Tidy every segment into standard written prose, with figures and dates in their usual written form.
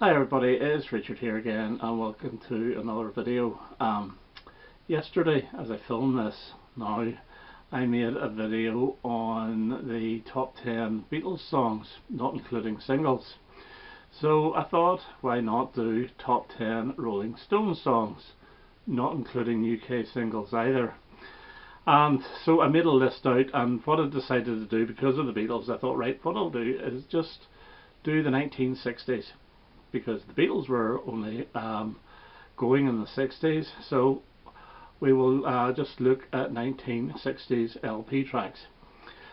Hi everybody, it's Richard here again and welcome to another video. Yesterday as I filmed this now, I made a video on the top 10 Beatles songs, not including singles. So I thought, why not do top 10 Rolling Stones songs, not including UK singles either. And so I made a list out, and what I decided to do, because of the Beatles, I thought, right, what I'll do is just do the 1960s. Because the Beatles were only going in the 60s, so we will just look at 1960s LP tracks.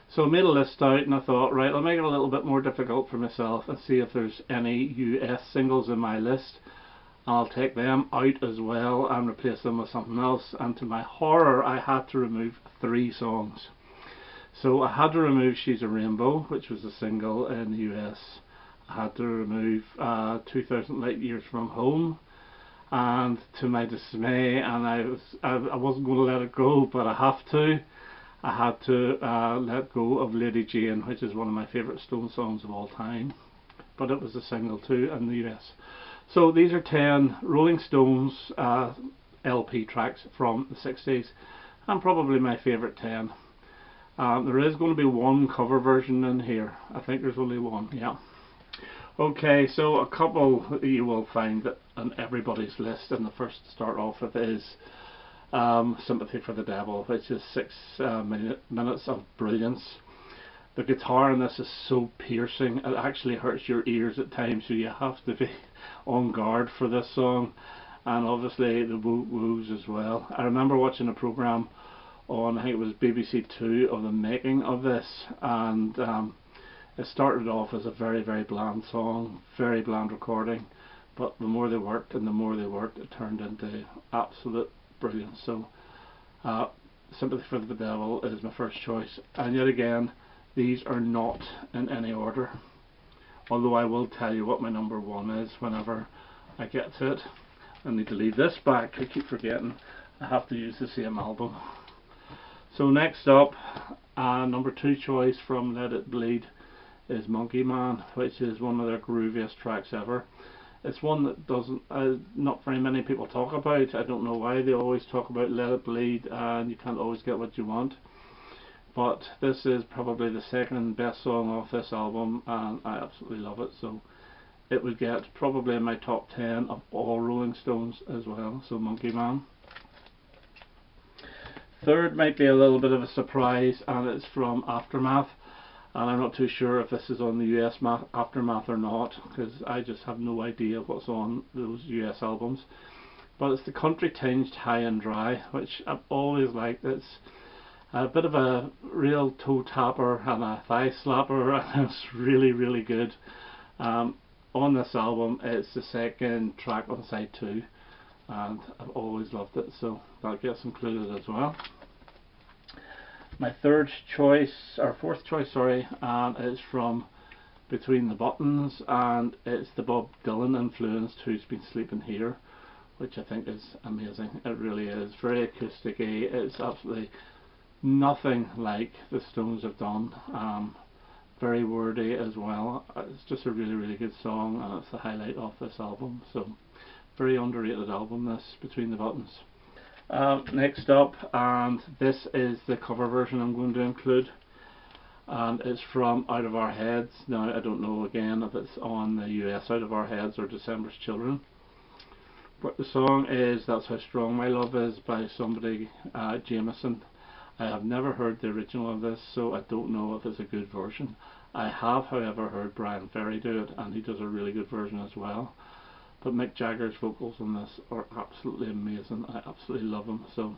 So I made a list out and I thought, right, I'll make it a little bit more difficult for myself and see if there's any US singles in my list. I'll take them out as well and replace them with something else, and to my horror I had to remove 3 songs. So I had to remove She's a Rainbow, which was a single in the US. I had to remove 2000 Light Years from Home, and to my dismay, and I wasn't going to let it go, but I had to let go of Lady Jane, which is one of my favourite Stone songs of all time, but it was a single too in the US. So these are 10 Rolling Stones LP tracks from the 60s, and probably my favourite 10. There is going to be one cover version in here. I think there's only one, yeah. Okay, so a couple you will find that on everybody's list, and the first to start off with is Sympathy for the Devil, which is 6 minutes of brilliance. The guitar in this is so piercing, it actually hurts your ears at times, so you have to be on guard for this song, and obviously the woos as well. I remember watching a programme on, I think it was BBC Two, of the making of this, and it started off as a very, very bland song, very bland recording, but the more they worked and the more they worked, it turned into absolute brilliance. So Sympathy for the Devil is my first choice, and yet again these are not in any order, although I will tell you what my number 1 is whenever I get to it. I need to leave this back, I keep forgetting I have to use the same album. So next up, number 2 choice from Let It Bleed is Monkey Man, which is one of their grooviest tracks ever. It's one that doesn't not very many people talk about. I don't know why they always talk about Let It Bleed and you can't always get what you want, but this is probably the second best song off this album and I absolutely love it, so it would get probably in my top 10 of all Rolling Stones as well. So Monkey Man. Third might be a little bit of a surprise, and it's from Aftermath. And I'm not too sure if this is on the US Aftermath or not, because I just have no idea what's on those US albums. But it's the Country Tinged High and Dry, which I've always liked. It's a bit of a real toe tapper and a thigh slapper, and it's really, really good. On this album, it's the second track on side 2, and I've always loved it, so that gets included as well. My fourth choice, sorry, is from Between the Buttons, and it's the Bob Dylan influenced Who's Been Sleeping Here, which I think is amazing. It really is very acoustic-y. It's absolutely nothing like the Stones have done. Very wordy as well. It's just a really, really good song, and it's the highlight of this album. So very underrated album, this Between the Buttons. Next up, and this is the cover version I'm going to include, and it's from Out of Our Heads. Now I don't know again if it's on the US Out of Our Heads or December's Children, but the song is That's How Strong My Love Is by somebody, Jameson. I have never heard the original of this, so I don't know if it's a good version. I have however heard Bryan Ferry do it, and he does a really good version as well. But Mick Jagger's vocals on this are absolutely amazing. I absolutely love them. So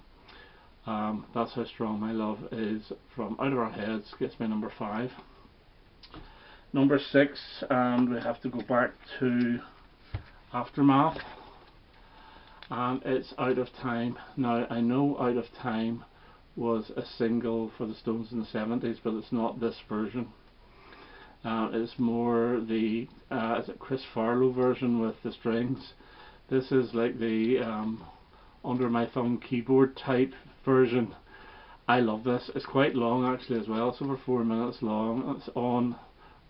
That's How Strong My Love Is from Out of Our Heads gets me number 5. Number 6, and we have to go back to Aftermath, and it's Out of Time. Now I know Out of Time was a single for the Stones in the 70s, but it's not this version. It's more the is it Chris Farlowe version with the strings. This is like the under my thumb keyboard type version. I love this. It's quite long actually as well. It's over 4 minutes long. It's on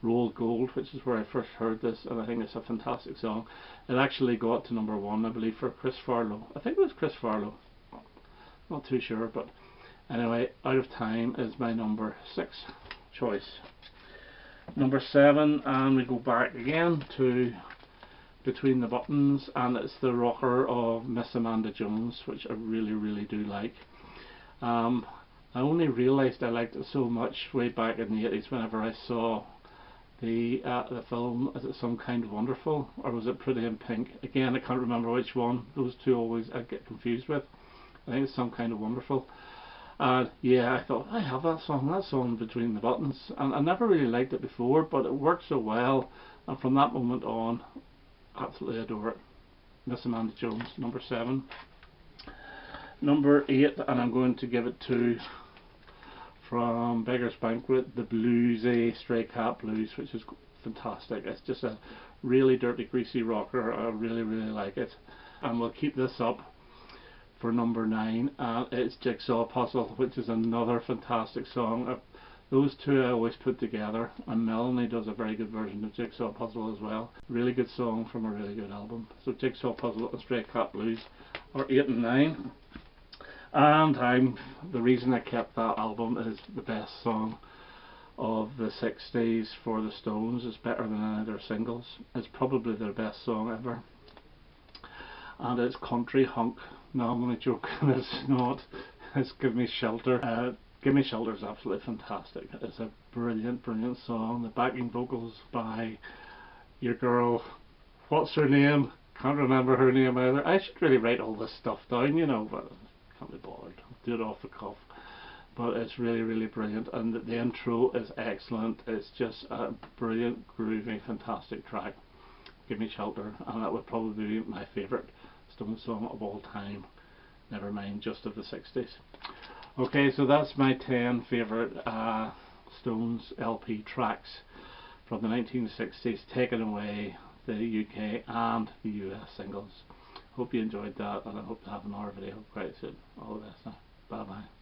Roll Gold, which is where I first heard this, and I think it's a fantastic song. It actually got to #1, I believe, for Chris Farlowe. I think it was Chris Farlowe, not too sure, but anyway, Out of Time is my number 6 choice. Number 7, and we go back again to Between the Buttons, and it's the rocker of Miss Amanda Jones, which I really do like. I only realised I liked it so much way back in the 80s whenever I saw the film. Is it Some Kind of Wonderful, or was it Pretty in Pink? Again, I can't remember which one. Those two always I get confused with. I think it's Some Kind of Wonderful. And yeah, I thought, I have that song Between the Buttons, and I never really liked it before, but it worked so well, and from that moment on, absolutely adore it. Miss Amanda Jones, number 7. Number 8, and I'm going to give it to, from Beggar's Banquet, the bluesy Stray Cat Blues, which is fantastic. It's just a really dirty, greasy rocker. I really like it. And we'll keep this up for number 9, and it's Jigsaw Puzzle, which is another fantastic song. Those two I always put together, and Melanie does a very good version of Jigsaw Puzzle as well. Really good song from a really good album. So Jigsaw Puzzle and Stray Cat Blues are 8 and 9. And the reason I kept that album is the best song of the 60s for the Stones. It's better than any of their singles. It's probably their best song ever. And it's Country Hunk. No, I'm only joking, it's not. It's Give Me Shelter. Give Me Shelter is absolutely fantastic. It's a brilliant song. The backing vocals by your girl, what's her name? Can't remember her name either. I should really write all this stuff down, you know, but can't be bothered. I'll do it off the cuff. But it's really brilliant, and the intro is excellent. It's just a brilliant, groovy, fantastic track. Give Me Shelter, and that would probably be my favourite Stones song of all time, never mind just of the 60s. Okay, so that's my 10 favourite Stones LP tracks from the 1960s, taking away the UK and the US singles. Hope you enjoyed that, and I hope to have another video quite soon. All the best now. Bye bye.